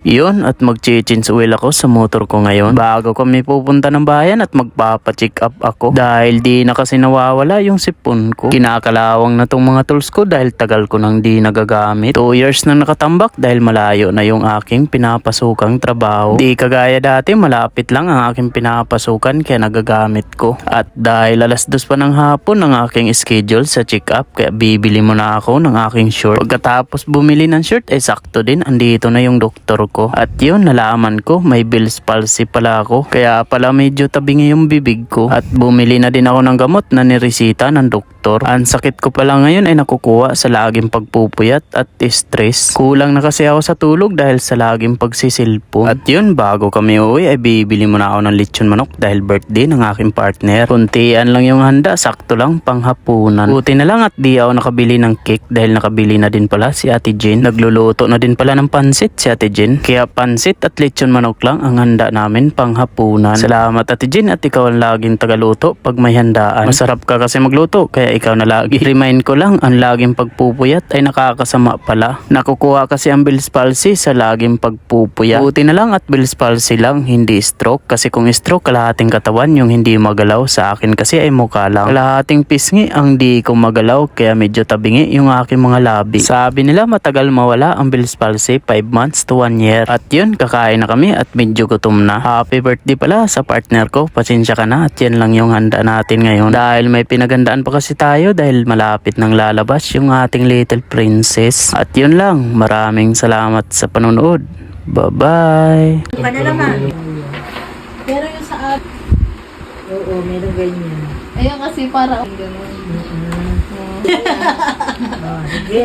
Yun, at mag-change oil ako sa motor ko ngayon bago kami pupunta ng bayan at magpapa-check up ako dahil di na kasi nawawala yung sipon ko. Kinakalawang na tong mga tools ko dahil tagal ko nang di nagagamit. 2 years na nakatambak dahil malayo na yung aking pinapasukang trabaho. Di kagaya dati, malapit lang ang aking pinapasukan kaya nagagamit ko. At dahil 2:00 pa ng hapon ang aking schedule sa check up kaya bibili muna ako ng aking short. Pagkatapos bumili ng short ay sakto din, andito na yung doktor ko. At yun, nalaman ko may Bell's palsy pala ako. Kaya pala medyo tabingi yung bibig ko. At bumili na din ako ng gamot na niresita ng doktor. Ang sakit ko pala ngayon ay nakukuha sa laging pagpupuyat at stress. Kulang na kasi ako sa tulog dahil sa laging pagsisilpon. At yun, bago kami uwi ay bibili muna ako ng lechon manok dahil birthday ng aking partner. Kuntian lang yung handa, sakto lang panghapunan. Buti na lang at di ako nakabili ng cake dahil nakabili na din pala si Ate Jen. Nagluluto na din pala ng pansit si Ate Jen. Kaya pansit at lechon manok lang ang handa namin panghapunan. Salamat Ate Jen at ikaw ang laging tagaluto pag may handaan. Masarap ka kasi magluto kaya ikaw na lagi. Remind ko lang, ang laging pagpupuyat ay nakakasama pala. Nakukuha kasi ang Bell's palsy sa laging pagpupuyat. Buti na lang at Bell's palsy lang, hindi stroke. Kasi kung stroke, kalahating katawan yung hindi magalaw. Sa akin kasi ay mukha lang. Kalahating pisngi ang di ko magalaw kaya medyo tabingi yung aking mga labi. Sabi nila matagal mawala ang Bell's palsy, 5 months to 1 year. At yun, kakain na kami at medyo gutom na. Happy birthday pala sa partner ko. Pasensya ka na at yan lang yung handa natin ngayon. Dahil may pinagandaan pa kasi tayo dahil malapit nang lalabas yung ating little princess. At yun lang, maraming salamat sa panonood. Bye-bye! Pa na naman. Pero yung sa oo, meron ganyan. Ayun kasi para ganun. Sige.